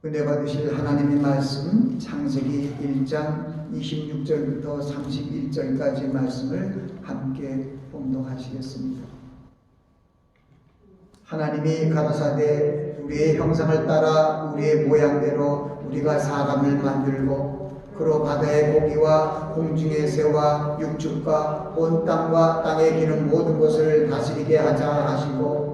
은혜 받으실 하나님의 말씀 창세기 1장 26절부터 31절까지 말씀을 함께 봉독하시겠습니다. 하나님이 가라사대 우리의 형상을 따라 우리의 모양대로 우리가 사람을 만들고 그로 바다의 고기와 공중의 새와 육축과 온 땅과 땅에 기는 모든 것을 다스리게 하자 하시고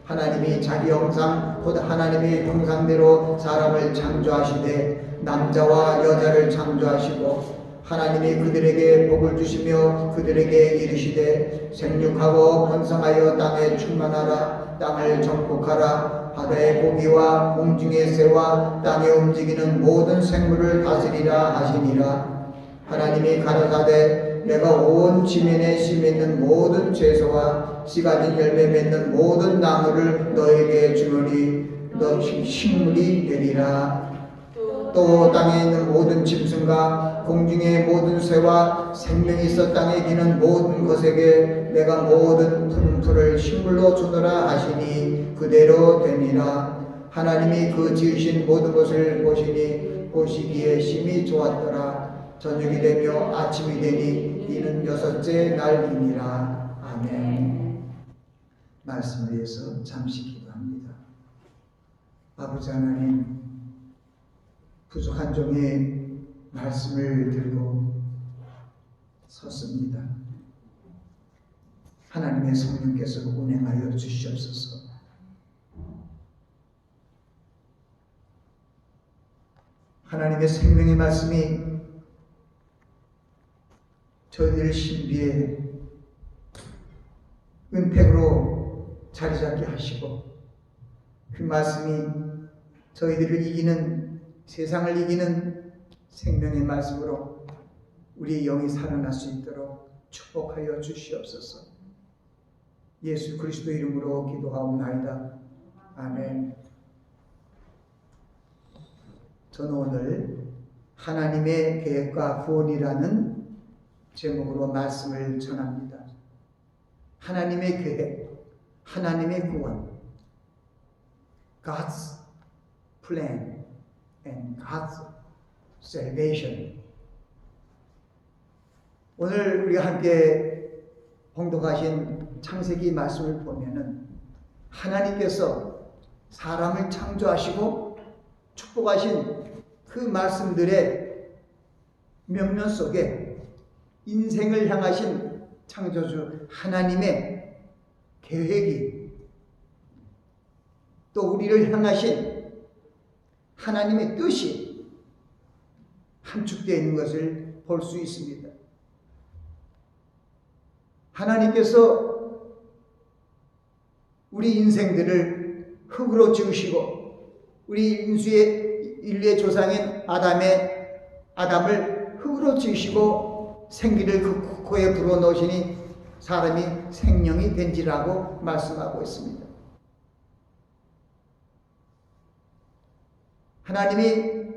하나님이 자기 형상 곧 하나님의 형상대로 사람을 창조하시되 남자와 여자를 창조하시고 하나님이 그들에게 복을 주시며 그들에게 이르시되 생육하고 번성하여 땅에 충만하라. 땅을 정복하라. 바다의 고기와 공중의 새와 땅에 움직이는 모든 생물을 다스리라 하시니라. 하나님이 가라사대 내가 온 지면에 심있는 모든 채소와 씨가진 열매 맺는 모든 나무를 너에게 주노니 너 식물이 되리라. 또 땅에 있는 모든 짐승과 공중의 모든 새와 생명이 있어 땅에 기는 모든 것에게 내가 모든 푸른 풀을 식물로 주노라 하시니 그대로 되니라. 하나님이 그 지으신 모든 것을 보시니 보시기에 심히 좋았더라. 저녁이 되며 아침이 되니 이는 여섯째 날이니라. 아멘. 말씀을 위해서 잠시 기도합니다. 아버지 하나님, 부족한 종의 말씀을 들고 섰습니다. 하나님의 성령께서 운행하여 주시옵소서. 하나님의 생명의 말씀이 저희들 신비에 은택으로 자리 잡게 하시고 그 말씀이 저희들을 이기는, 세상을 이기는 생명의 말씀으로 우리의 영이 살아날 수 있도록 축복하여 주시옵소서. 예수 그리스도 이름으로 기도하옵나이다. 아멘. 저는 오늘 하나님의 계획과 구원이라는 제목으로 말씀을 전합니다. 하나님의 계획, 하나님의 구원, God's plan and God's salvation. 오늘 우리가 함께 봉독하신 창세기 말씀을 보면은 하나님께서 사람을 창조하시고 축복하신 그 말씀들의 면면 속에 인생을 향하신 창조주 하나님의 계획이 또 우리를 향하신 하나님의 뜻이 함축되어 있는 것을 볼 수 있습니다. 하나님께서 우리 인생들을 흙으로 지으시고 우리 인류의 조상인 아담을 흙으로 지으시고 생기를 그 코에 불어넣으시니 사람이 생명이 된지라고 말씀하고 있습니다. 하나님이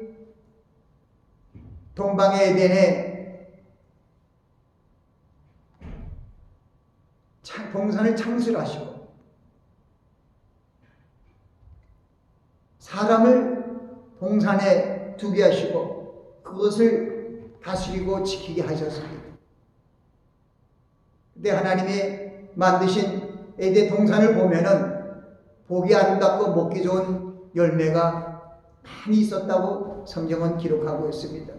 동방의 에덴에 동산을 창설하시고 사람을 동산에 두게 하시고 그것을 다스리고 지키게 하셨습니다. 근데 하나님이 만드신 에덴 동산을 보면은 보기 아름답고 먹기 좋은 열매가 많이 있었다고 성경은 기록하고 있습니다.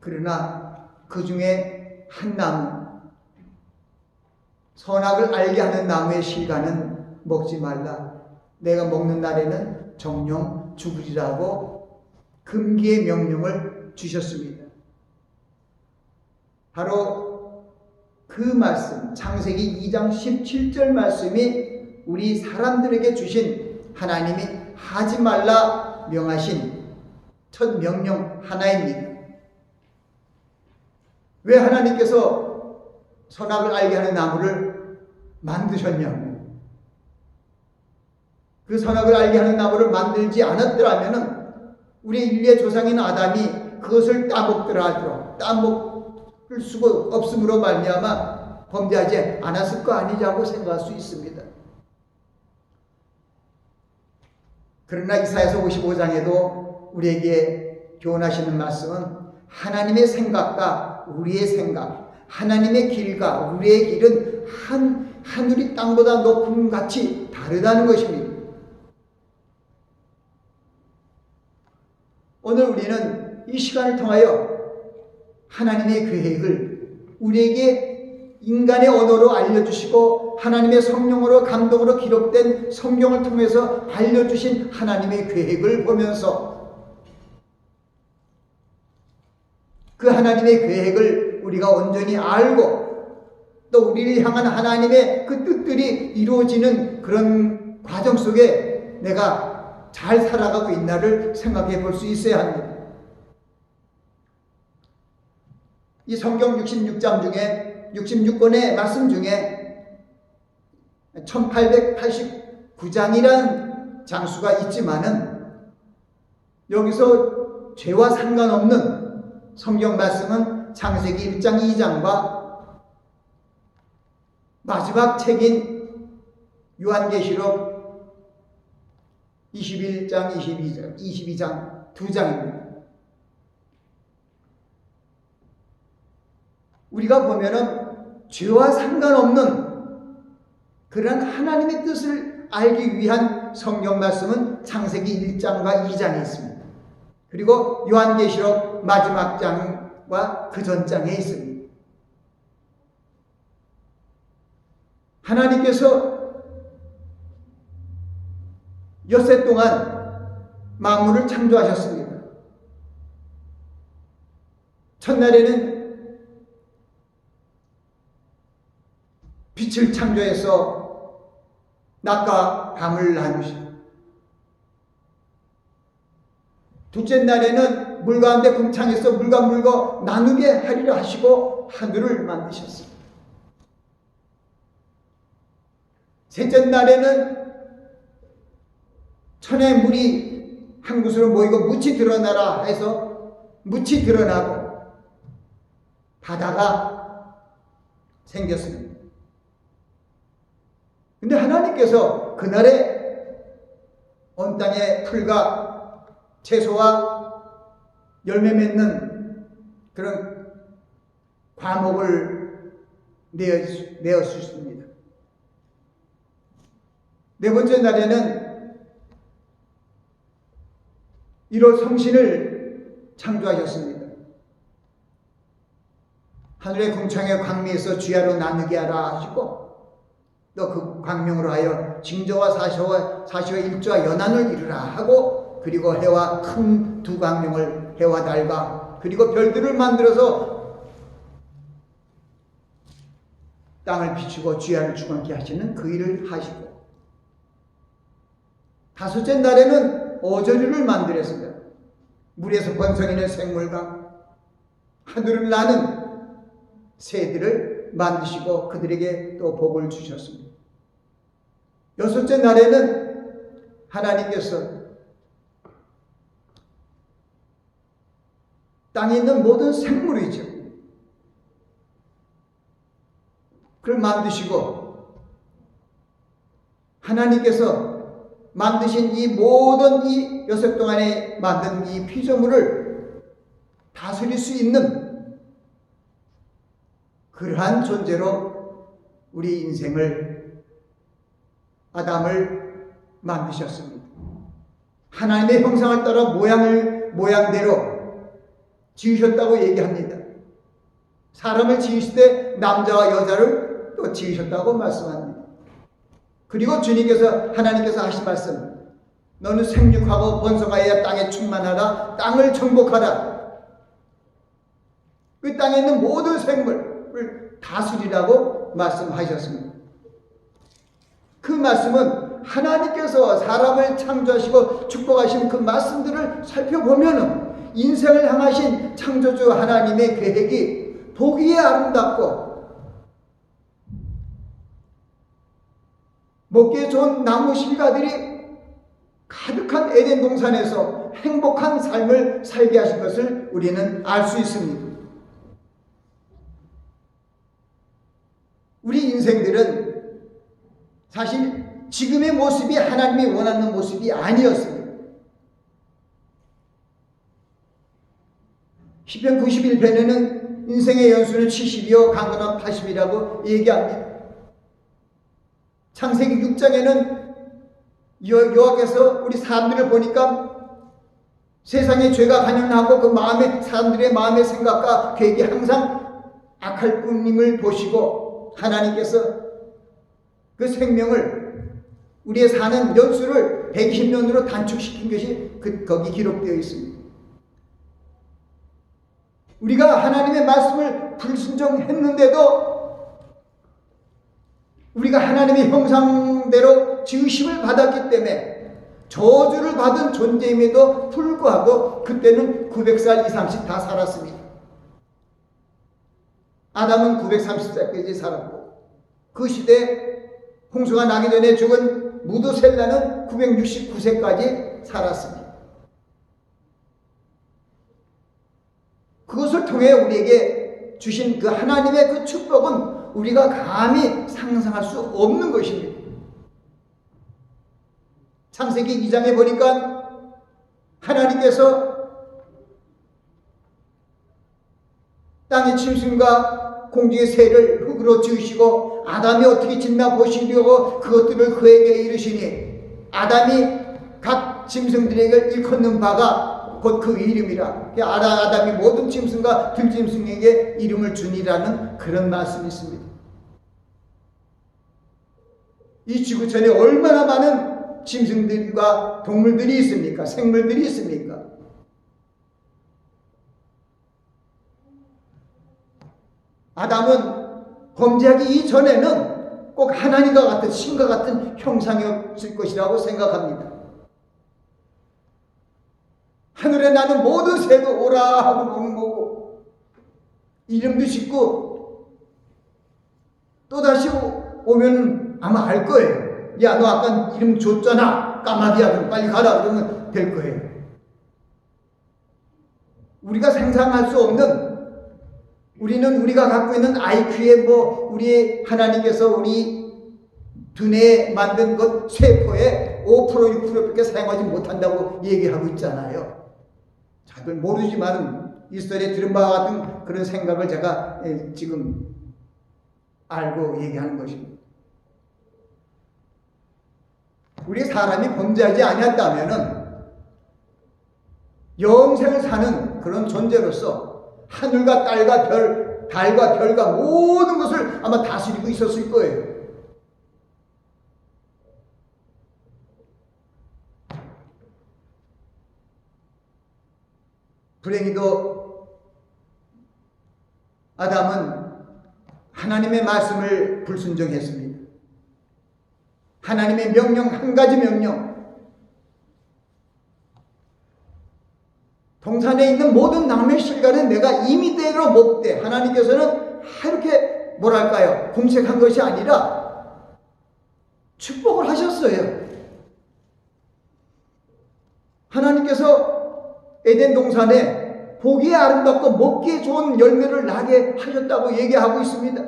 그러나 그 중에 한 나무, 선악을 알게 하는 나무의 실과는 먹지 말라. 내가 먹는 날에는 정령 죽으리라고 금기의 명령을 주셨습니다. 바로 그 말씀, 창세기 2장 17절 말씀이 우리 사람들에게 주신 하나님이 하지 말라 명하신 첫 명령 하나입니다. 왜 하나님께서 선악을 알게 하는 나무를 만드셨냐고. 그 선악을 알게 하는 나무를 만들지 않았더라면 우리 인류의 조상인 아담이 그것을 따먹더라 하더라도 따먹을 수가 없음으로 말미암아 범죄하지 않았을 거 아니냐고 생각할 수 있습니다. 그러나 이사야서 55장에도 우리에게 교훈하시는 말씀은 하나님의 생각과 우리의 생각, 하나님의 길과 우리의 길은 하늘이 땅보다 높음 같이 다르다는 것입니다. 오늘 우리는 이 시간을 통하여 하나님의 계획을 우리에게 인간의 언어로 알려주시고 하나님의 성령으로 감동으로 기록된 성경을 통해서 알려주신 하나님의 계획을 보면서 그 하나님의 계획을 우리가 온전히 알고 또 우리를 향한 하나님의 그 뜻들이 이루어지는 그런 과정 속에 내가 잘 살아가고 있나를 생각해 볼 수 있어야 합니다. 이 성경 66장 중에 66권의 말씀 중에 1889장이라는 장수가 있지만은 여기서 죄와 상관없는 성경 말씀은 창세기 1장 2장과 마지막 책인 요한계시록 21장 22장 두 장입니다. 우리가 보면은 죄와 상관없는 그런 하나님의 뜻을 알기 위한 성경 말씀은 창세기 1장과 2장에 있습니다. 그리고 요한계시록 마지막 장과 그 전장에 있습니다. 하나님께서 엿새 동안 만물을 창조하셨습니다. 첫날에는 빛을 창조해서 낮과 밤을 나누시고, 둘째 날에는 물 가운데 궁창에서 물과 물과 나누게 하리라 하시고 하늘을 만드셨습니다. 셋째 날에는 천의 물이 한 곳으로 모이고 묻이 드러나라 해서 묻이 드러나고 바다가 생겼습니다. 근데 하나님께서 그날에 온 땅에 풀과 채소와 열매 맺는 그런 과목을 내어 주십니다. 네 번째 날에는 1월 성신을 창조하셨습니다. 하늘의 궁창의 광미에서 주야로 나누게 하라 하시고 또 그 광명으로 하여 징조와 사시와 일조와 연한을 이루라 하고, 그리고 해와 큰 두 광명을 해와 달과 그리고 별들을 만들어서 땅을 비추고 주야를 충만케 하시는 그 일을 하시고, 다섯째 날에는 어조류를 만들었습니다. 물에서 번성이는 생물과 하늘을 나는 새들을 만드시고 그들에게 또 복을 주셨습니다. 여섯째 날에는 하나님께서 땅에 있는 모든 생물이죠, 그걸 만드시고 하나님께서 만드신 이 모든 이 여섯 동안에 만든 이 피조물을 다스릴 수 있는 그러한 존재로 우리 인생을 아담을 만드셨습니다. 하나님의 형상을 따라 모양대로 지으셨다고 얘기합니다. 사람을 지으실 때 남자와 여자를 또 지으셨다고 말씀합니다. 그리고 하나님께서 하신 말씀, 너는 생육하고 번성하여 땅에 충만하라, 땅을 정복하라. 그 땅에 있는 모든 생물을 다스리라고 말씀하셨습니다. 그 말씀은 하나님께서 사람을 창조하시고 축복하신 그 말씀들을 살펴보면 인생을 향하신 창조주 하나님의 계획이 보기에 아름답고 먹기에 좋은 나무 실과들이 가득한 에덴 동산에서 행복한 삶을 살게 하신 것을 우리는 알 수 있습니다. 우리 인생들은 사실 지금의 모습이 하나님이 원하는 모습이 아니었습니다. 시편 91편에는 인생의 연수는 70이요 강건한 80이라고 얘기합니다. 창세기 6장에는 여호와께서 우리 사람들을 보니까 세상에 죄가 관영하고 그 마음에 사람들의 마음의 생각과 계획이 항상 악할 뿐임을 보시고 하나님께서 그 생명을 우리의 사는 연수를 120년으로 단축시킨 것이 거기 기록되어 있습니다. 우리가 하나님의 말씀을 불순종했는데도 우리가 하나님의 형상대로 지으심을 받았기 때문에 저주를 받은 존재임에도 불구하고 그때는 900살 이상씩 다 살았습니다. 아담은 930살까지 살았고 그 시대에 홍수가 나기 전에 죽은 무드셀라는 969세까지 살았습니다. 그것을 통해 우리에게 주신 그 하나님의 그 축복은 우리가 감히 상상할 수 없는 것입니다. 창세기 2장에 보니까 하나님께서 땅의 짐승과 공중의 새를 흙으로 지으시고 아담이 어떻게 짓나 보시려고 그것들을 그에게 이르시니 아담이 각 짐승들에게 일컫는 바가 곧 그 이름이라. 아담이 모든 짐승과 들짐승에게 이름을 주니라는 그런 말씀이 있습니다. 이 지구촌에 얼마나 많은 짐승들과 동물들이 있습니까? 생물들이 있습니까? 아담은 범죄하기 이전에는 꼭 하나님과 같은 신과 같은 형상이었을 것이라고 생각합니다. 하늘에 나는 모든 새도 오라 하고 보는 거고 이름도 짓고 또다시 오면 아마 알 거예요. 야, 너 아까 이름 줬잖아. 까마귀야. 그럼 빨리 가라. 그러면 될 거예요. 우리가 상상할 수 없는 우리는 우리가 갖고 있는 IQ에 우리 하나님께서 우리 두뇌에 만든 것 세포의 5% 6%밖에 사용하지 못한다고 얘기하고 있잖아요. 다들 모르지만 이스라엘에 들은 바와 같은 그런 생각을 제가 지금 알고 얘기하는 것입니다. 우리 사람이 범죄하지 아니었다면은 영생을 사는 그런 존재로서 하늘과 달과 별과 모든 것을 아마 다스리고 있었을 거예요. 불행히도 아담은 하나님의 말씀을 불순종했습니다. 하나님의 명령, 한 가지 명령, 동산에 있는 모든 남의 실과는 내가 임의대로 먹되, 하나님께서는 이렇게 뭐랄까요, 공책한 것이 아니라 축복을 하셨어요. 하나님께서 에덴 동산에 보기에 아름답고 먹기에 좋은 열매를 나게 하셨다고 얘기하고 있습니다.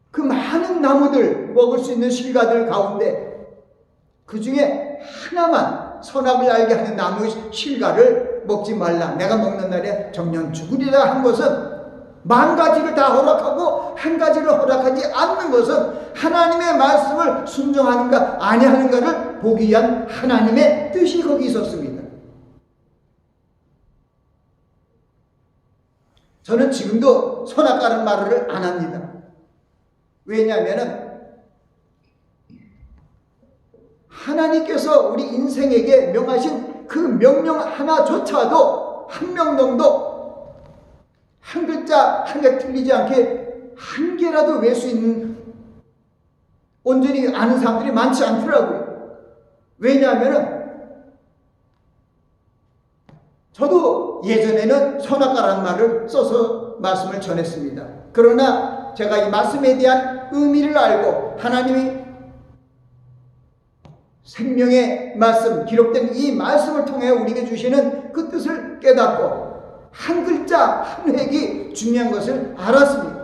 그 많은 나무들, 먹을 수 있는 실과들 가운데 그 중에 하나만 선악을 알게 하는 나무의 실과를 먹지 말라. 내가 먹는 날에 정녕 죽으리라 한 것은 만 가지를 다 허락하고 한 가지를 허락하지 않는 것은 하나님의 말씀을 순종하는가 아니하는가를 보기 위한 하나님의 뜻이 거기 있었습니다. 저는 지금도 선악과라는 말을 안 합니다. 왜냐하면 하나님께서 우리 인생에게 명하신 그 명령 하나조차도 한 명령도 한 글자 한 개 틀리지 않게 한 개라도 외울 수 있는 온전히 아는 사람들이 많지 않더라고요. 왜냐하면 저도 예전에는 선악과라는 말을 써서 말씀을 전했습니다. 그러나 제가 이 말씀에 대한 의미를 알고 하나님이 생명의 말씀, 기록된 이 말씀을 통해 우리에게 주시는 그 뜻을 깨닫고 한 글자 한 획이 중요한 것을 알았습니다.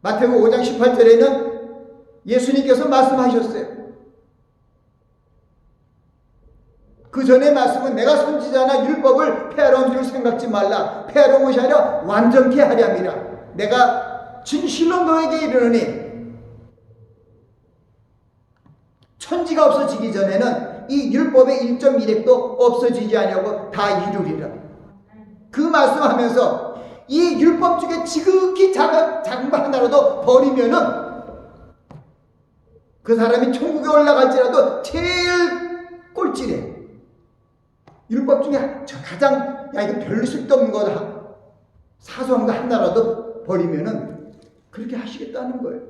마태복음 5장 18절에는 예수님께서 말씀하셨어요. 그 전에 말씀은 내가 선지자나 율법을 폐하러 줄 생각지 말라. 폐하러 것이 아니라 완전케 하려 함이라. 내가 진실로 너에게 이르노니 천지가 없어지기 전에는 이 율법의 1.1획도 없어지지 아니하고 다 이루리라. 그 말씀하면서 이 율법 중에 지극히 작은 거 하나라도 버리면은 그 사람이 천국에 올라갈지라도 제일 꼴찌래. 율법 중에 가장 이거 별로 쓸데없는 거 사소한 거 하나라도 버리면은 그렇게 하시겠다는 거예요.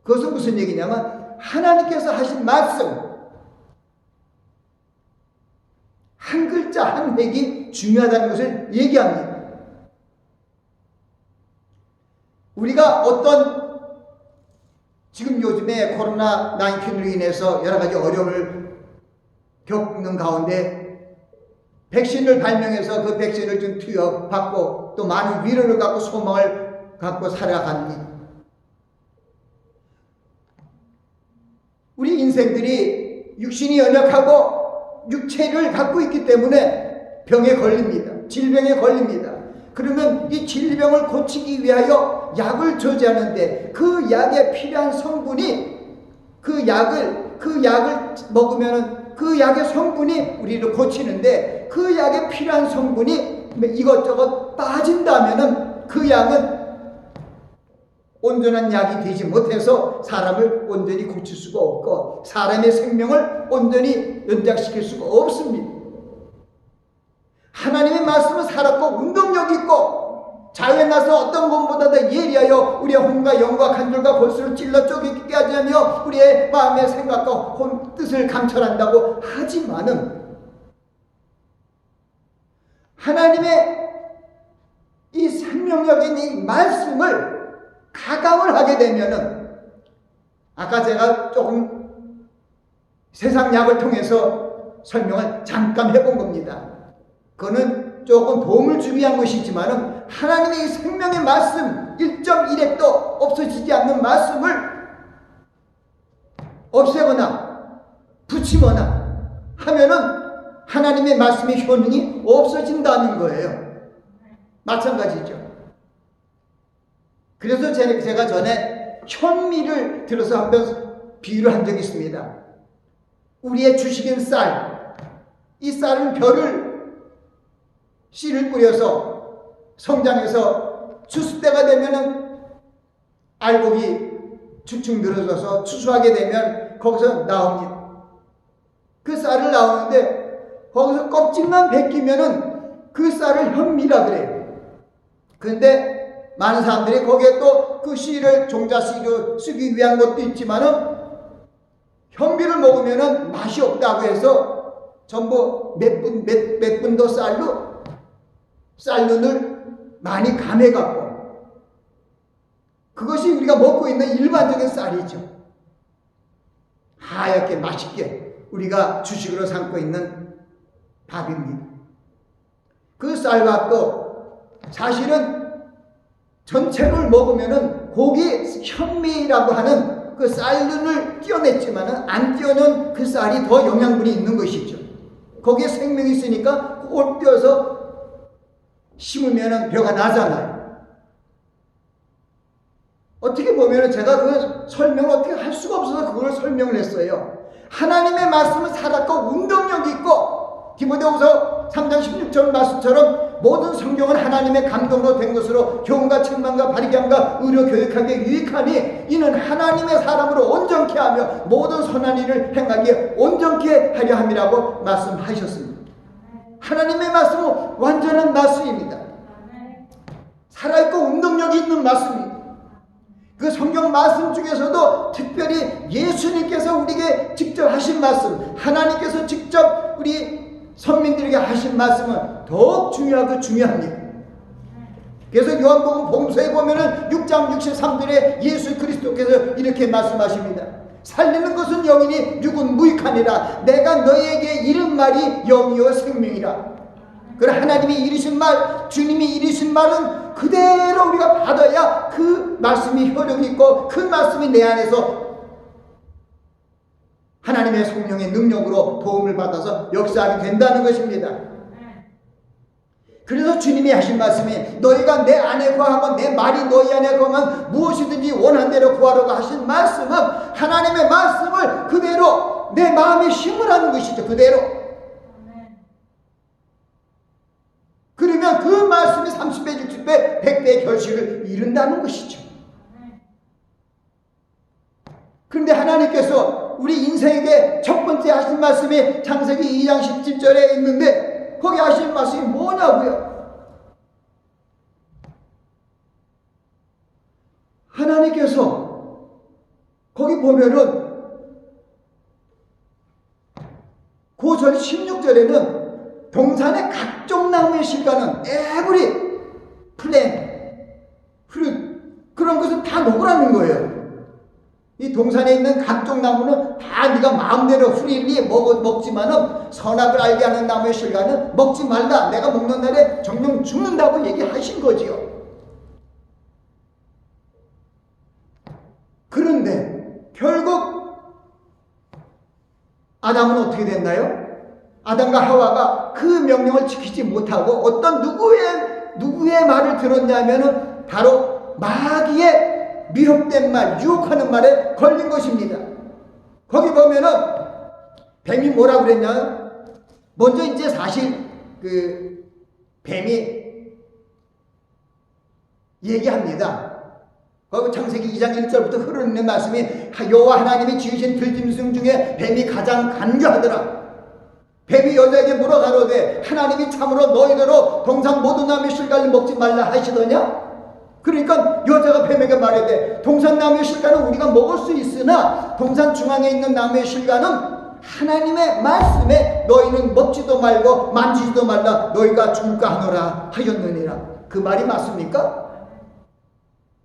그것은 무슨 얘기냐면 하나님께서 하신 말씀 한 글자 한 획이 중요하다는 것을 얘기합니다. 우리가 어떤 지금 요즘에 코로나 19로 인해서 여러 가지 어려움을 겪는 가운데 백신을 발명해서 그 백신을 좀 투여받고 또 많은 위로를 갖고 소망을 갖고 살아갑니다. 우리 인생들이 육신이 연약하고 육체를 갖고 있기 때문에 병에 걸립니다. 질병에 걸립니다. 그러면 이 질병을 고치기 위하여 약을 저지하는데 그 약에 필요한 성분이 그 약을 먹으면은 그 약의 성분이 우리를 고치는데 그 약에 필요한 성분이 이것저것 빠진다면은 그 약은 온전한 약이 되지 못해서 사람을 온전히 고칠 수가 없고 사람의 생명을 온전히 연장시킬 수가 없습니다. 하나님의 말씀은 살았고 운동력 있고 자유에 나서 어떤 것보다 더 예리하여 우리의 혼과 영과 간절과 골수를 찔러 쪼개게 하자며 우리의 마음의 생각과 뜻을 감찰한다고 하지만은 하나님의 이 생명력 있는 이 말씀을 가감을 하게 되면은 아까 제가 조금 세상 약을 통해서 설명을 잠깐 해본 겁니다. 그거는 조금 도움을 주기 위한 것이지만은 하나님의 이 생명의 말씀 1.1획도 없어지지 않는 말씀을 없애거나 붙이거나 하면은 하나님의 말씀의 효능이 없어진다는 거예요. 마찬가지죠. 그래서 제가 전에 현미를 들어서 한번 비유를 한 적이 있습니다. 우리의 주식인 쌀, 이 쌀은 씨를 뿌려서 성장해서 추수 때가 되면은 알곡이 축축 늘어져서 추수하게 되면 거기서 나옵니다. 그 쌀을 나오는데 거기서 껍질만 벗기면은 그 쌀을 현미라 그래요. 그런데 많은 사람들이 거기에 또 그 씨를 종자씨로 쓰기 위한 것도 있지만은 현미를 먹으면은 맛이 없다고 해서 전부 몇 분도 쌀눈을 많이 감해갖고 그것이 우리가 먹고 있는 일반적인 쌀이죠. 하얗게 맛있게 우리가 주식으로 삼고 있는 밥입니다. 그 쌀밥도 사실은 전체를 먹으면은 고기 현미라고 하는 그 쌀눈을 띄어냈지만은 안 띄어놓은 그 쌀이 더 영양분이 있는 것이죠. 거기에 생명이 있으니까 그걸 띄어서 심으면은 벼가 나잖아요. 어떻게 보면은 제가 그 설명을 어떻게 할 수가 없어서 그걸 설명을 했어요. 하나님의 말씀은 살았고 운동력이 있고 디모데후서 3장 16절 말씀처럼 모든 성경은 하나님의 감동으로 된 것으로 교훈과 책망과 바르게함과 의료 교육하기에 유익하니 이는 하나님의 사람으로 온전케 하며 모든 선한 일을 행하기에 온전케 하려 함이라고 말씀하셨습니다. 하나님의 말씀은 완전한 말씀입니다. 살아있고 운동력이 있는 말씀입니다. 그 성경 말씀 중에서도 특별히 예수님께서 우리에게 직접 하신 말씀, 하나님께서 직접 우리 선민들에게 하신 말씀은 더욱 중요하고 중요합니다. 그래서 요한복음 봉서에 보면은 6장 63절에 예수 그리스도께서 이렇게 말씀하십니다. 살리는 것은 영이니 육은 무익하니라. 내가 너희에게 이른 말이 영이요 생명이라. 그래 하나님이 이르신 말, 주님이 이르신 말은 그대로 우리가 받아야 그 말씀이 효력이 있고 그 말씀이 내 안에서 하나님의 성령의 능력으로 도움을 받아서 역사하게 된다는 것입니다. 그래서 주님이 하신 말씀이 너희가 내 안에 거하고 내 말이 너희 안에 거하면 무엇이든지 원한 대로 구하라고 하신 말씀은 하나님의 말씀을 그대로 내 마음에 심으라는 것이죠. 그대로. 그러면 그 말씀이 30배, 60배, 100배의 결실을 이룬다는 것이죠. 그런데 하나님께서 우리 인생에게 첫 번째 하신 말씀이 창세기 2장 17절에 있는데 거기 하신 말씀이 뭐냐고요? 하나님께서 거기 보면은 그 절 16절에는 동산의 각종 나무의 실과는 every plant, fruit 그런 것은 다 먹으라는 거예요. 이 동산에 있는 각종 나무는 다 네가 마음대로 프리리 먹지만은 선악을 알게 하는 나무의 실과는 먹지 말라. 내가 먹는 날에 정령 죽는다고 얘기하신 거지요. 그런데 결국 아담은 어떻게 됐나요? 아담과 하와가 그 명령을 지키지 못하고 어떤 누구의 말을 들었냐면은 바로 마귀의 미혹된 말, 유혹하는 말에 걸린 것입니다. 거기 보면은 뱀이 뭐라고 그랬냐? 먼저 이제 사실 그 뱀이 얘기합니다. 거기 창세기 2장 1절부터 흐르는 말씀이 여호와 하나님이 지으신 들짐승 중에 뱀이 가장 간교하더라. 뱀이 여자에게 물어가로되 하나님이 참으로 너희대로 동산 모든 나무의 실과를 먹지 말라 하시더냐? 그러니까 여자가 뱀에게 말하되 동산 나무의 실과는 우리가 먹을 수 있으나 동산 중앙에 있는 나무의 실과는 하나님의 말씀에 너희는 먹지도 말고 만지지도 말라 너희가 죽을까 하노라 하였느니라. 그 말이 맞습니까?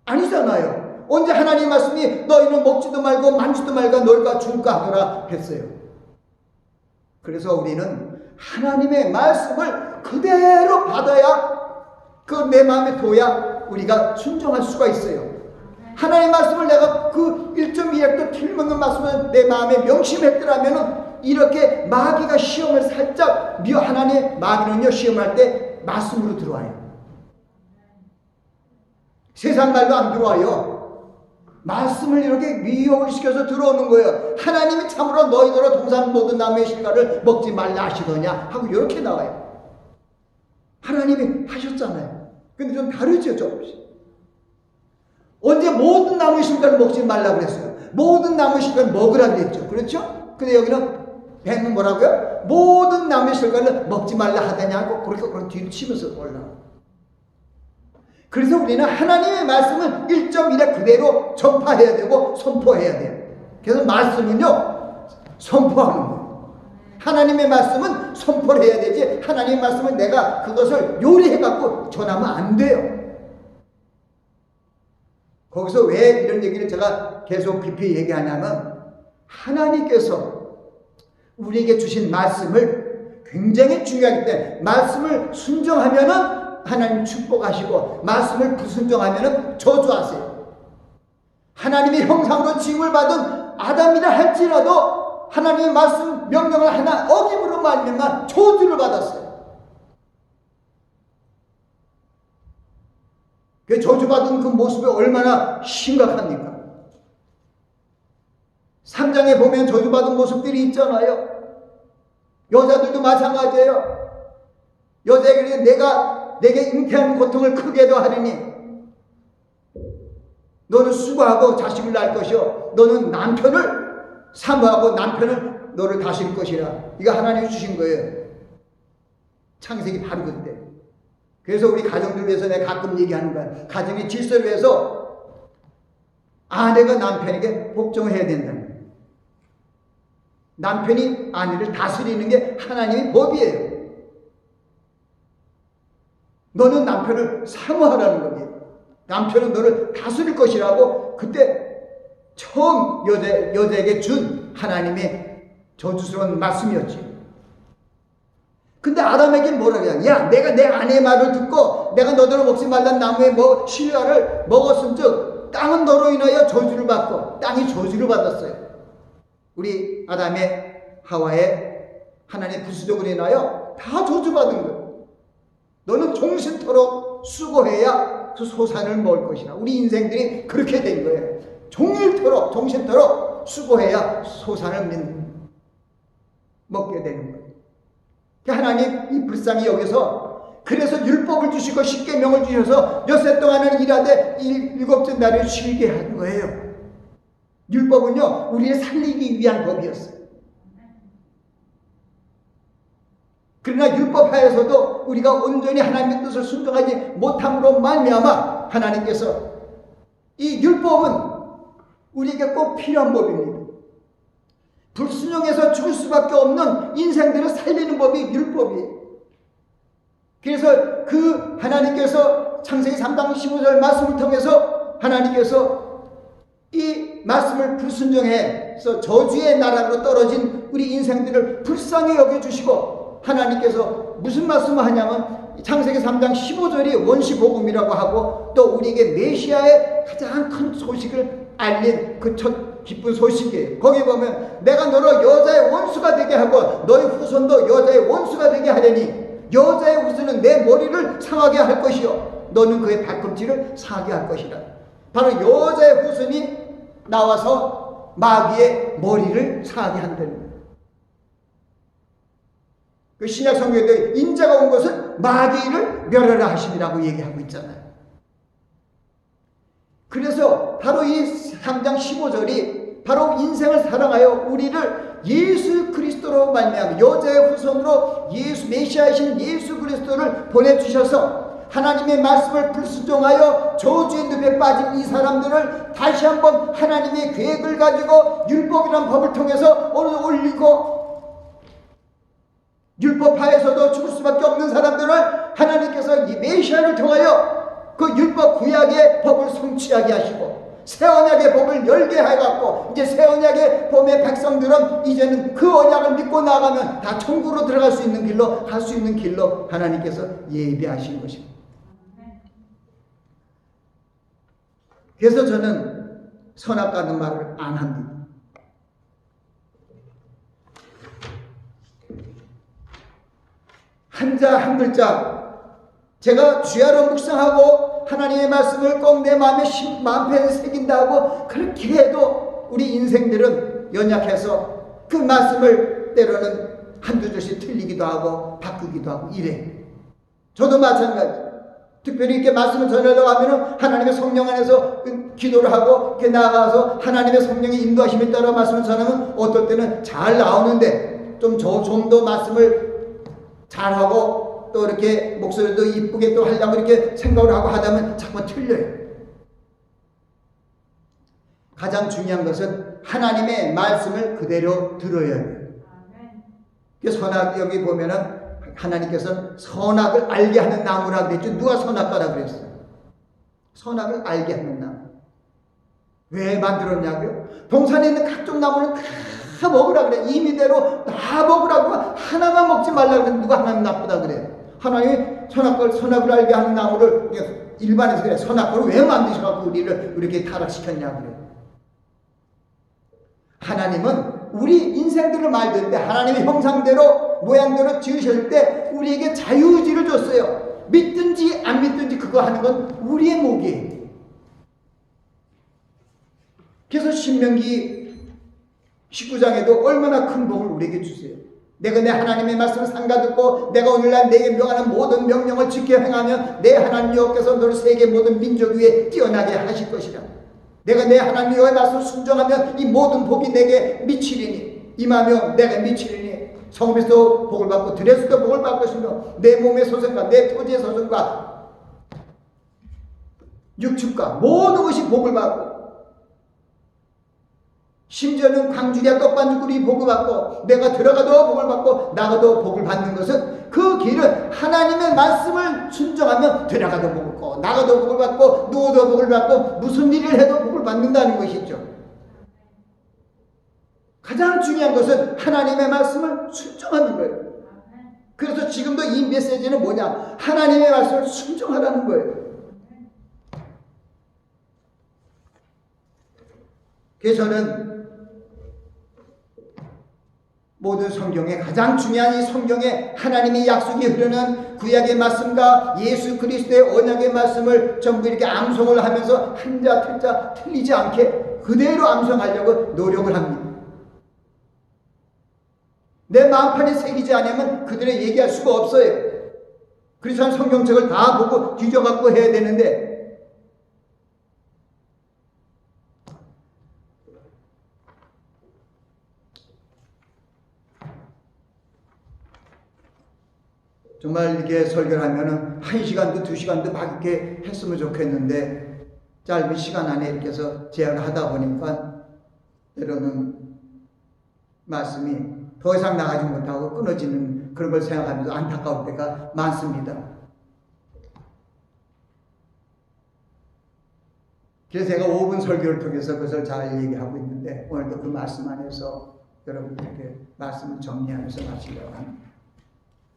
아니잖아요. 언제 하나님의 말씀이 너희는 먹지도 말고 만지지도 말고 너희가 죽을까 하노라 했어요. 그래서 우리는 하나님의 말씀을 그대로 받아야 그 내 마음에 둬야 우리가 순종할 수가 있어요. 하나님의 말씀을 내가 그 1.2획도 틀림없는 말씀을 내 마음에 명심했더라면 이렇게 마귀가 시험을 살짝 하나님의 마귀는요 시험할 때 말씀으로 들어와요. 세상 말로 안 들어와요. 말씀을 이렇게 미혹을 시켜서 들어오는 거예요. 하나님이 참으로 너희더러 동산 모든 나무의 실과를 먹지 말라 하시더냐 하고 이렇게 나와요. 하나님이 하셨잖아요. 근데 좀 다르죠, 조금씩. 언제 모든 나무의 실과를 먹지 말라고 그랬어요. 모든 나무의 실과를 먹으라고 했죠. 그렇죠? 근데 여기는 뱀은 뭐라고요? 모든 나무의 실과를 먹지 말라 하더냐고 그렇게 뒤로 치면서 올라와요. 그래서 우리는 하나님의 말씀을 1.1에 그대로 전파해야 되고 선포해야 돼요. 그래서 말씀은요 선포하는 거예요. 하나님의 말씀은 선포를 해야 되지 하나님의 말씀은 내가 그것을 요리해갖고 전하면 안 돼요. 거기서 왜 이런 얘기를 제가 계속 깊이 얘기하냐면 하나님께서 우리에게 주신 말씀을 굉장히 중요하기 때문에 말씀을 순종하면은 하나님 축복하시고 말씀을 불순종하면 저주하세요. 하나님의 형상으로 지음을 받은 아담이라 할지라도 하나님의 말씀 명령을 하나 어김으로 말미암아 저주를 받았어요. 그 저주받은 그 모습이 얼마나 심각합니까? 3장에 보면 저주받은 모습들이 있잖아요. 여자들도 마찬가지예요. 여자에게 내게 잉태하는 고통을 크게도 하리니 너는 수고하고 자식을 낳을 것이요 너는 남편을 사모하고 남편을 너를 다스릴 것이라. 이거 하나님이 주신 거예요. 창세기 바로 그때. 그래서 우리 가정들 위해서 내가 가끔 얘기하는 거야. 가정의 질서를 위해서 아내가 남편에게 복종을 해야 된다는 거예요. 남편이 아내를 다스리는 게 하나님의 법이에요. 너는 남편을 사모하라는 겁니다. 남편은 너를 다스릴 것이라고 그때 처음 여자에게 준 하나님의 저주스러운 말씀이었지. 근데 아담에게 뭐라고 해요? 야, 내가 내 아내의 말을 듣고 내가 너더러 먹지 말란 나무의 실과를 먹었은즉 땅은 너로 인하여 저주를 받고 땅이 저주를 받았어요. 우리 아담의 하와의 하나님의 부수적으로 인하여 다 저주받은 거예요. 너는 종신토록 수고해야 그 소산을 먹을 것이라. 우리 인생들이 그렇게 된 거예요. 종일토록 종신토록 수고해야 소산을 먹게 되는 거예요. 하나님 이 불쌍히 여기서 그래서 율법을 주시고 십계명을 주셔서 엿새 동안은 일하되 일곱째 날을 쉬게 한 거예요. 율법은요 우리를 살리기 위한 법이었어요. 그러나 율법하에서도 우리가 온전히 하나님의 뜻을 순종하지 못함으로 말미암아 하나님께서 이 율법은 우리에게 꼭 필요한 법입니다. 불순종해서 죽을 수밖에 없는 인생들을 살리는 법이 율법이에요. 그래서 그 하나님께서 창세기 3장 15절 말씀을 통해서 하나님께서 이 말씀을 불순종해서 저주의 나라로 떨어진 우리 인생들을 불쌍히 여겨주시고 하나님께서 무슨 말씀을 하냐면 창세기 3장 15절이 원시복음이라고 하고 또 우리에게 메시아의 가장 큰 소식을 알린 그 첫 기쁜 소식이에요. 거기 보면 내가 너로 여자의 원수가 되게 하고 너의 후손도 여자의 원수가 되게 하려니 여자의 후손은 내 머리를 상하게 할 것이요 너는 그의 발꿈치를 상하게 할 것이라. 바로 여자의 후손이 나와서 마귀의 머리를 상하게 한다는 거예요. 그 신약 성경에도 인자가 온 것은 마귀를 멸하라 하심이라고 얘기하고 있잖아요. 그래서 바로 이 3장 15절이 바로 인생을 사랑하여 우리를 예수 그리스도로 말미암아 여자의 후손으로 예수 메시아이신 예수 그리스도를 보내주셔서 하나님의 말씀을 불순종하여 저주의 늪에 빠진 이 사람들을 다시 한번 하나님의 계획을 가지고 율법이라는 법을 통해서 올리고 율법하에서도 죽을 수밖에 없는 사람들을 하나님께서 이 메시아를 통하여 그 율법 구약의 법을 성취하게 하시고 새 언약의 법을 열게 해갖고 이제 새 언약의 법의 백성들은 이제는 그 언약을 믿고 나가면 다 천국으로 들어갈 수 있는 길로 갈 수 있는 길로 하나님께서 예비하신 것입니다. 그래서 저는 선악과는 말을 안 합니다. 한자 한 글자 제가 주야로 묵상하고 하나님의 말씀을 꼭 내 마음에 새긴다고 그렇게 해도 우리 인생들은 연약해서 그 말씀을 때로는 한두 줄씩 틀리기도 하고 바꾸기도 하고 이래. 저도 마찬가지. 특별히 이렇게 말씀을 전하려고 하면은 하나님의 성령 안에서 기도를 하고 이렇게 나아가서 하나님의 성령의 인도하심에 따라 말씀을 전하면 어떨 때는 잘 나오는데 좀 더 말씀을 잘하고 또 이렇게 목소리도 이쁘게 또 하려고 이렇게 생각을 하고 하다면 자꾸 틀려요. 가장 중요한 것은 하나님의 말씀을 그대로 들어야 해요. 선악 여기 보면은 하나님께서는 선악을 알게 하는 나무라 그랬죠. 누가 선악과라 그랬어요? 선악을 알게 하는 나무. 왜 만들었냐고요? 동산에 있는 각종 나무는 다 먹으라 그래. 임의대로 다 먹으라고 하나만 먹지 말라 그래. 누가 하나님 나쁘다 그래? 하나님이 선악을 알게 하는 나무를 일반에서 그래. 선악과를 왜 만드셔갖고 우리를 이렇게 타락시켰냐 그래. 하나님은 우리 인생들을 만들 때 하나님의 형상대로 모양대로 지으실 때 우리에게 자유의지를 줬어요. 믿든지 안 믿든지 그거 하는 건 우리의 몫이에요. 그래서 신명기 19장에도 얼마나 큰 복을 우리에게 주세요. 내가 내 하나님의 말씀을 상가듣고 내가 오늘날 내게 명하는 모든 명령을 지켜 행하면 내 하나님 여호와께서 너를 세계 모든 민족 위에 뛰어나게 하실 것이라. 내가 내 하나님 여호와의 말씀을 순종하면 이 모든 복이 내게 미치리니 임하며 내가 미치리니 성읍에서 복을 받고 들에서도 복을 받을 것이며 내 몸의 소생과 내 토지의 소생과 육축과 모든 것이 복을 받고 심지어는 광주리와 떡반죽구리 복을 받고 내가 들어가도 복을 받고 나가도 복을 받는 것은 그 길은 하나님의 말씀을 순종하면 들어가도 복을 받고 나가도 복을 받고 누워도 복을 받고 무슨 일을 해도 복을 받는다는 것이죠. 가장 중요한 것은 하나님의 말씀을 순종하는 거예요. 그래서 지금도 이 메시지는 뭐냐? 하나님의 말씀을 순종하라는 거예요. 그래서 저는 모든 성경에 가장 중요한 이 성경에 하나님의 약속이 흐르는 구약의 말씀과 예수 그리스도의 언약의 말씀을 전부 이렇게 암송을 하면서 한자 틀자 틀리지 않게 그대로 암송하려고 노력을 합니다. 내 마음판에 새기지 않으면 그대로 얘기할 수가 없어요. 그래서 성경책을 다 보고 뒤져갖고 해야 되는데 정말 이렇게 설교를 하면은 1시간도 2시간도 막 이렇게 했으면 좋겠는데 짧은 시간 안에 이렇게 해서 제약을 하다 보니까 때로는 말씀이 더 이상 나가지 못하고 끊어지는 그런 걸 생각하면서 안타까울 때가 많습니다. 그래서 제가 5분 설교를 통해서 그것을 잘 얘기하고 있는데 오늘도 그 말씀 안에서 여러분들에게 말씀을 정리하면서 마치려고 합니다.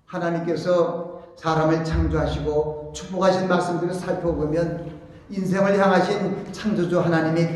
하나님께서 사람을 창조하시고 축복하신 말씀들을 살펴보면 인생을 향하신 창조주 하나님의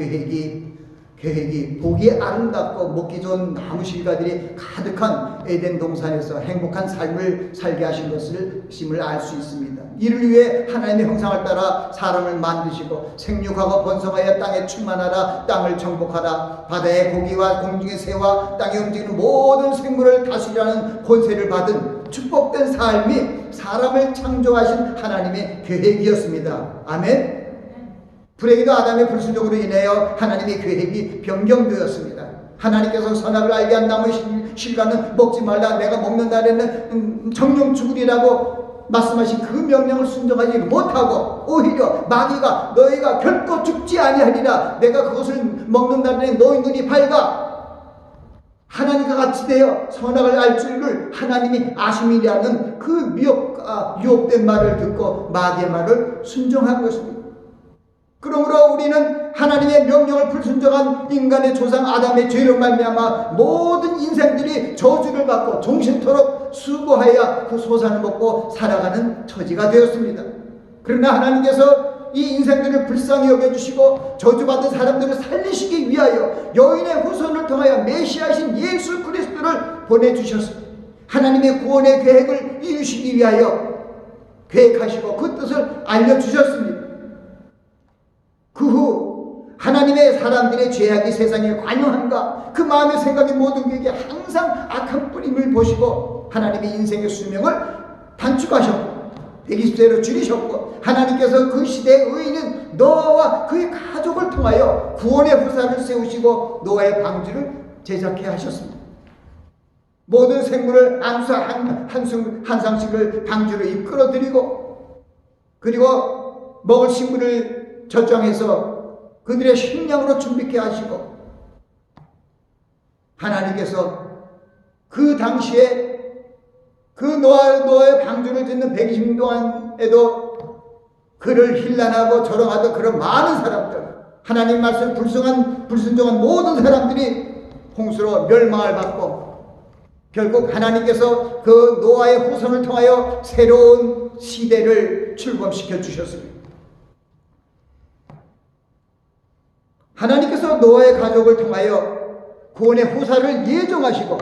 계획이 보기 아름답고 먹기 좋은 나무 실과들이 가득한 에덴 동산에서 행복한 삶을 살게 하신 것을 알 수 있습니다. 이를 위해 하나님의 형상을 따라 사람을 만드시고 생육하고 번성하여 땅에 충만하라, 땅을 정복하라, 바다의 고기와 공중의 새와 땅에 움직이는 모든 생물을 다스리라는 권세를 받은 축복된 삶이 사람을 창조하신 하나님의 계획이었습니다. 아멘. 불행히도 아담의 불순종으로 인하여 하나님의 계획이 변경되었습니다. 하나님께서 선악을 알게 한 나무 실과는 먹지 말라, 내가 먹는 날에는 정령 죽으리라고 말씀하신 그 명령을 순종하지 못하고 오히려 마귀가 너희가 결코 죽지 아니하리라, 내가 그것을 먹는 날에는 너희 눈이 밝아 하나님과 같이 되어 선악을 알 줄을 하나님이 아심이라는 그 유혹된 말을 듣고 마귀의 말을 순종한 것입니다. 그러므로 우리는 하나님의 명령을 불순종한 인간의 조상 아담의 죄로 말미암아 모든 인생들이 저주를 받고 종신토록 수고하여 그 소산을 먹고 살아가는 처지가 되었습니다. 그러나 하나님께서 이 인생들을 불쌍히 여겨주시고 저주받은 사람들을 살리시기 위하여 여인의 후손을 통하여 메시아이신 예수 그리스도를 보내주셨습니다. 하나님의 구원의 계획을 이루시기 위하여 계획하시고 그 뜻을 알려주셨습니다. 그 후 하나님의 사람들의 죄악이 세상에 관영한가 그 마음의 생각이 모든 그에게 항상 악한 뿌림을 보시고 하나님의 인생의 수명을 단축하셨고 120세로 줄이셨고 하나님께서 그 시대의 의인은 노아와 그의 가족을 통하여 구원의 후사를 세우시고 노아의 방주를 제작해 하셨습니다. 모든 생물을 암수 한 상씩을 방주로 이끌어들이고 그리고 먹을 식물을 저장해서 그들의 식량으로 준비케 하시고 하나님께서 그 당시에 그 노아의 방주를 짓는 120년 동안에도 그를 힐난하고 조롱하던 그런 많은 사람들, 하나님 말씀 불순종한 모든 사람들이 홍수로 멸망을 받고 결국 하나님께서 그 노아의 후손을 통하여 새로운 시대를 출범시켜 주셨습니다. 하나님께서 노아의 가족을 통하여 구원의 후사를 예정하시고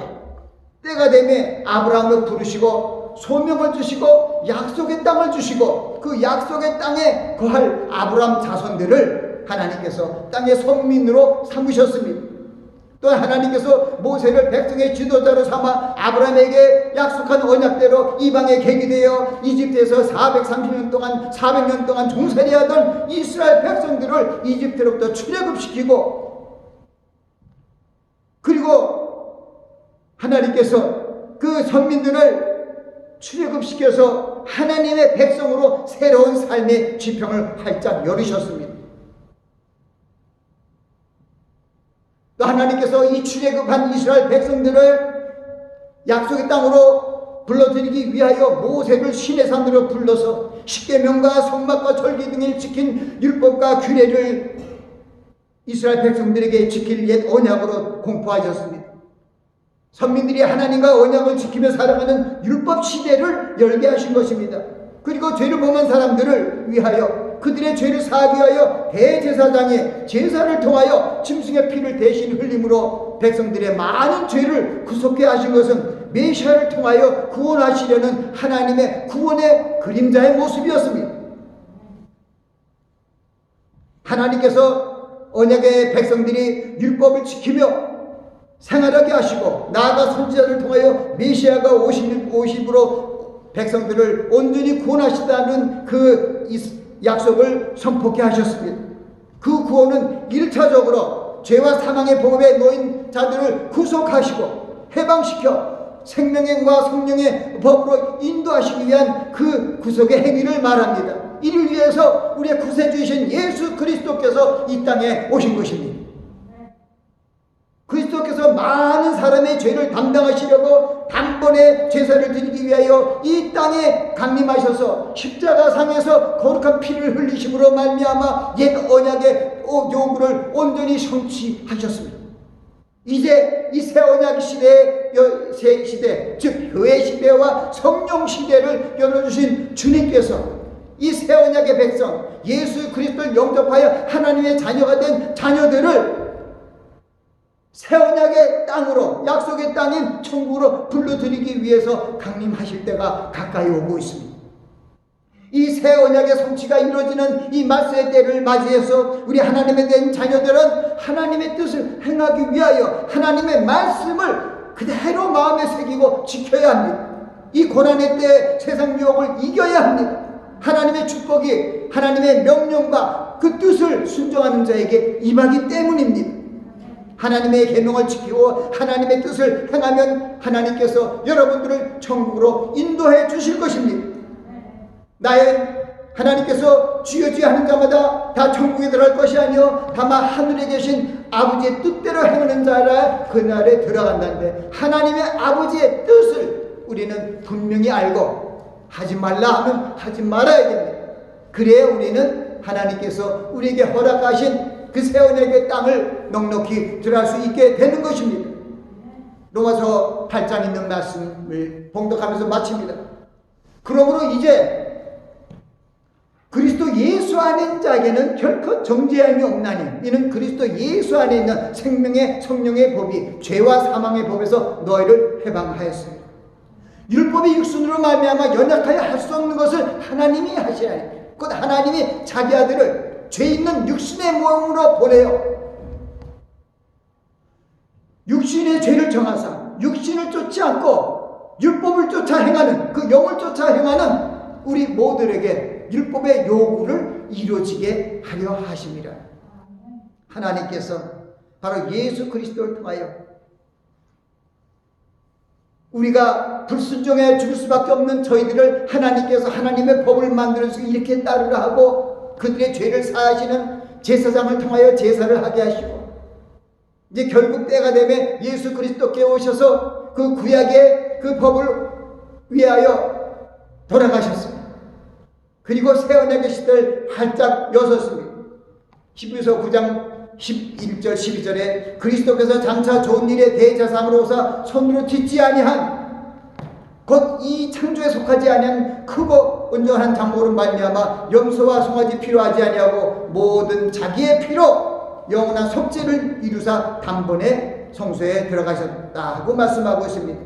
때가 되면 아브라함을 부르시고 소명을 주시고 약속의 땅을 주시고 그 약속의 땅에 거할 아브라함 자손들을 하나님께서 땅의 선민으로 삼으셨습니다. 또 하나님께서 모세를 백성의 지도자로 삼아 아브라함에게 약속한 언약대로 이방에 객이 되어 이집트에서 400년 동안 종살이하던 이스라엘 백성들을 이집트로부터 출애굽시키고 그리고 하나님께서 그 선민들을 출애굽시켜서 하나님의 백성으로 새로운 삶의 지평을 활짝 열으셨습니다. 또 하나님께서 이 출애굽한 이스라엘 백성들을 약속의 땅으로 불러들이기 위하여 모세를 시내 산으로 불러서 십계명과 성막과 절기 등을 지킨 율법과 규례를 이스라엘 백성들에게 지킬 옛 언약으로 공포하셨습니다. 선민들이 하나님과 언약을 지키며 살아가는 율법 시대를 열게 하신 것입니다. 그리고 죄를 범한 사람들을 위하여 그들의 죄를 사하기 위하여 대제사장의 제사를 통하여 짐승의 피를 대신 흘림으로 백성들의 많은 죄를 구속해 하신 것은 메시아를 통하여 구원하시려는 하나님의 구원의 그림자의 모습이었습니다. 하나님께서 언약의 백성들이 율법을 지키며 생활하게 하시고 나아가 선지자를 통하여 메시아가 오심으로 백성들을 온전히 구원하시다는 그 약속을 선포케 하셨습니다. 그 구원은 1차적으로 죄와 사망의 법에 놓인 자들을 구속하시고 해방시켜 생명과 성령의 법으로 인도하시기 위한 그 구속의 행위를 말합니다. 이를 위해서 우리의 구세주이신 예수 그리스도께서 이 땅에 오신 것입니다. 그리스도께서 많은 사람의 죄를 담당하시려고 단번에 제사를 드리기 위하여 이 땅에 강림하셔서 십자가상에서 거룩한 피를 흘리심으로 말미암아 옛 언약의 요구를 온전히 성취하셨습니다. 이제 이 새 언약 시대의 새 시대, 즉 교회 시대와 성령 시대를 열어주신 주님께서 이 새 언약의 백성 예수 그리스도를 영접하여 하나님의 자녀가 된 자녀들을 새 언약의 땅으로, 약속의 땅인 천국으로 불러들이기 위해서 강림하실 때가 가까이 오고 있습니다. 이 새 언약의 성취가 이루어지는 이 말세의 때를 맞이해서 우리 하나님의 된 자녀들은 하나님의 뜻을 행하기 위하여 하나님의 말씀을 그대로 마음에 새기고 지켜야 합니다. 이 고난의 때에 세상 유혹을 이겨야 합니다. 하나님의 축복이 하나님의 명령과 그 뜻을 순종하는 자에게 임하기 때문입니다. 하나님의 계명을 지키고 하나님의 뜻을 행하면 하나님께서 여러분들을 천국으로 인도해 주실 것입니다. 나의 하나님께서 주여 주여 하는 자마다 다 천국에 들어갈 것이 아니요 다만 하늘에 계신 아버지의 뜻대로 행하는 자라 그날에 들어간다는데, 하나님의 아버지의 뜻을 우리는 분명히 알고 하지 말라 하면 하지 말아야 됩니다. 그래야 우리는 하나님께서 우리에게 허락하신 그 새 언약의 땅을 넉넉히 들어갈 수 있게 되는 것입니다. 로마서 8장 있는 말씀을 봉독하면서 마칩니다. 그러므로 이제 그리스도 예수 안에 있는 자에게는 결코 정죄함이 없나니 이는 그리스도 예수 안에 있는 생명의 성령의 법이 죄와 사망의 법에서 너희를 해방하였습니다. 율법의 육순으로 말미암아 연약하여 할 수 없는 것을 하나님이 하시나니 곧 하나님이 자기 아들을 죄 있는 육신의 몸으로 보내요. 육신의 죄를 정하사 육신을 쫓지 않고 율법을 쫓아 행하는 그 영을 쫓아 행하는 우리 모두에게 율법의 요구를 이루어지게 하려 하십니다. 하나님께서 바로 예수 그리스도를 통하여 우리가 불순종해 죽을 수밖에 없는 저희들을 하나님께서 하나님의 법을 만들어서 이렇게 따르라 하고 그들의 죄를 사하시는 제사장을 통하여 제사를 하게 하시고, 이제 결국 때가 되면 예수 그리스도께 오셔서 그 구약의 그 법을 위하여 돌아가셨습니다. 그리고 새 언약의 시대를 활짝 여셨습니다. 히브리서 9장 11절 12절에 그리스도께서 장차 좋은 일의 대제사장으로 오사 손으로 짓지 아니한 곧 이 창조에 속하지 아니한 크고 온전한 장목으로 말미암아 염소와 송아지 피로 하지 아니하고 모든 자기의 피로 영원한 속죄를 이루사 단번에 성소에 들어가셨다 하고 말씀하고 있습니다.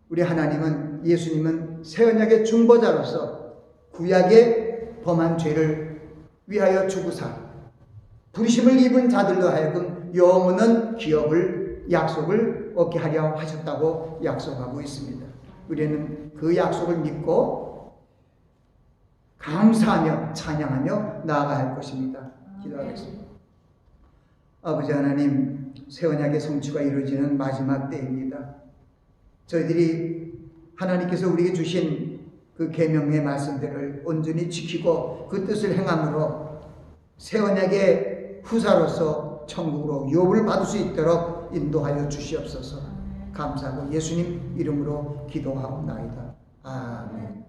우리 하나님은, 예수님은 새 언약의 중보자로서 구약의 범한 죄를 위하여 죽으사 부르심을 입은 자들로 하여금 영원한 기업을 약속을 얻게 하려 하셨다고 약속하고 있습니다. 우리는 그 약속을 믿고 감사하며 찬양하며 나아가야 할 것입니다. 기도하겠습니다. 아버지 하나님, 새 언약의 성취가 이루어지는 마지막 때입니다. 저희들이 하나님께서 우리에게 주신 그 계명의 말씀들을 온전히 지키고 그 뜻을 행함으로 새 언약의 후사로서 천국으로 유업을 받을 수 있도록 인도하여 주시옵소서. 감사하고 예수님 이름으로 기도하옵나이다. 아멘.